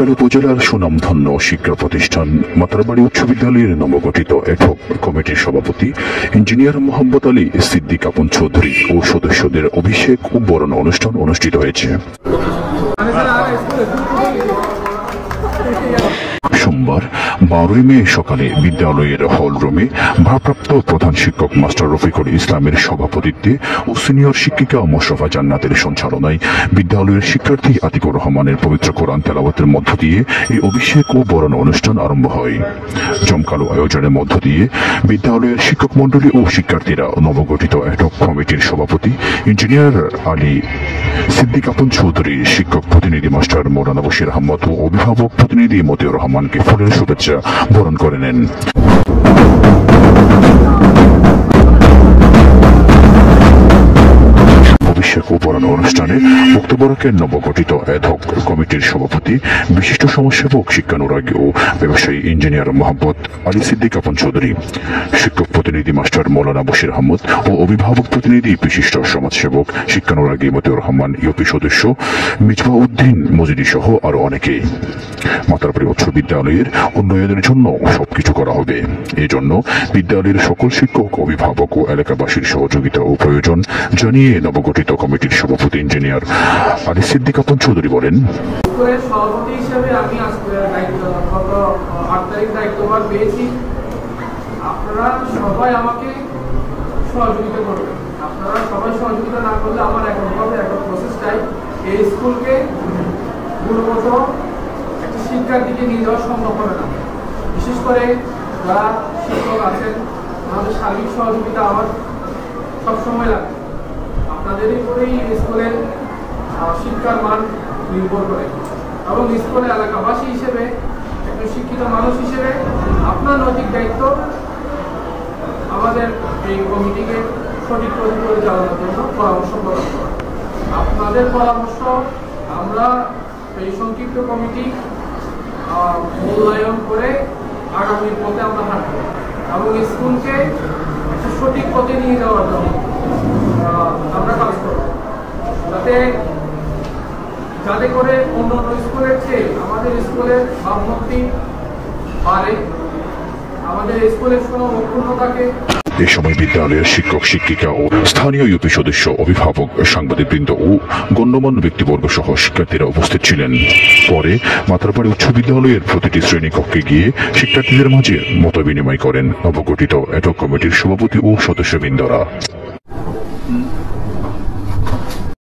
মহেশখালী উপজেলার সুনামধন্য শিক্ষা প্রতিষ্ঠান মাতারবাড়ি উচ্চ বিদ্যালয়ের নবগঠিত এডহক কমিটির সভাপতি ইঞ্জিনিয়ার মোহাম্মদ আলী সিদ্দিক আপন চৌধুরী ও সদস্যদের অভিষেক ও বরণ অনুষ্ঠান অনুষ্ঠিত হয়েছে। সোমবার 12 মে সকালে বিদ্যালয়ের হল রুমে ভারপ্রাপ্ত প্রধান শিক্ষক মাস্টার রফিকুল ইসলামের সভাপতিত্বে ও সিনিয়র শিক্ষিকা মোশারফা জান্নাতের সঞ্চালনায় বিদ্যালয়ের শিক্ষার্থী আতিকুর রহমানের পবিত্র কোরআন তেলাওয়াতের মধ্য দিয়ে এই অভিষেক ও বরণ অনুষ্ঠান আরম্ভ হয়। জমকালো আয়োজনের মধ্য দিয়ে বিদ্যালয়ের শিক্ষক মন্ডলী ও শিক্ষার্থীরা নবগঠিত এডহক কমিটির সভাপতি ইঞ্জিনিয়ার আলী সিদ্দিক আপন চৌধুরী, শিক্ষক প্রতিনিধি মাস্টার মৌলানা বশির আহমদ ও অভিভাবক প্রতিনিধি মতিউর রহমানকে ফুলের শুভেচ্ছা বরণ করে নেন। অভিষেক ও বরণ অনুষ্ঠানে বক্তব্য রাখেন নবগঠিত এডহক কমিটির সভাপতি বিশিষ্ট সমাজসেবক, শিক্ষানুরাগী ও ব্যবসায়ী ইঞ্জিনিয়ার মোহাম্মদ আলী সিদ্দিক আপন চৌধুরী, শিক্ষক প্রতিনিধি মাস্টার মৌলানা বশির আহমদ ও অভিভাবক প্রতিনিধি বিশিষ্ট সমাজসেবক, শিক্ষানুরাগী মতিউর রহমান, ইউপি সদস্য মিজবা উদ্দিন মজিদি সহ আরো অনেকে। মাতারবাড়ি উচ্চ বিদ্যালয়ের উন্নয়নের জন্য সবকিছু করা হবে। এজন্য বিদ্যালয়ের সকল শিক্ষক, অভিভাবক ও এলাকাবাসীর সহযোগিতা ও প্রয়োজন জানিয়ে নবগঠিত কমিটির সভাপতি ইঞ্জিনিয়ার আলী সিদ্দিক আপন চৌধুরী বলেন, সভাপতি হিসেবে আমি গত 8 তারিখ দায়িত্বভার পেয়েছি। আপনারা সবাই আমাকে সহযোগিতা করবেন। আপনারা সবাই সহযোগিতা না করলে আমার এককভাবে প্রসেসটাই এই স্কুলকে গুণগত একটা শিক্ষার দিকে নিয়ে যাওয়া সম্ভব হবে না। বিশেষ করে যারা শিক্ষক আছেন আমাদের সার্বিক সহযোগিতা আমার সবসময় লাগে। আপনাদের উপরেই স্কুলের শিক্ষার মান নির্ভর করে এবং স্কুলের এলাকাবাসী হিসেবে, একজন শিক্ষিত মানুষ হিসেবে আপনার নৈতিক দায়িত্ব আমাদের এই কমিটিকে সঠিক পথে পরিচালনার জন্য পরামর্শ প্রদান করা। আপনাদের পরামর্শ আমরা এই সংক্ষিপ্ত কমিটি মূল্যায়ন করে আগামীর পথে আমরা হাঁটব এবং স্কুলকে সঠিক পথে নিয়ে যাওয়ার জন্য আমরা কাজ করব, যাতে করে অন্যান্য স্কুলের চেয়ে আমাদের স্কুলের ভাবমূর্তি বাড়ে, আমাদের স্কুলের কোনো অক্ষুণ্ণতাকে। এ সময় বিদ্যালয়ের শিক্ষক, শিক্ষিকা ও স্থানীয় ইউপি সদস্য, অভিভাবক, সাংবাদিকবৃন্দ ও গণ্যমান্য ব্যক্তিবর্গ সহ শিক্ষার্থীরা উপস্থিত ছিলেন। পরে মাতারবাড়ি উচ্চ বিদ্যালয়ের প্রতিটি শ্রেণীকক্ষে গিয়ে শিক্ষার্থীদের মাঝে মত বিনিময় করেন নবগঠিত এডহক কমিটির সভাপতি ও সদস্যবৃন্দরা।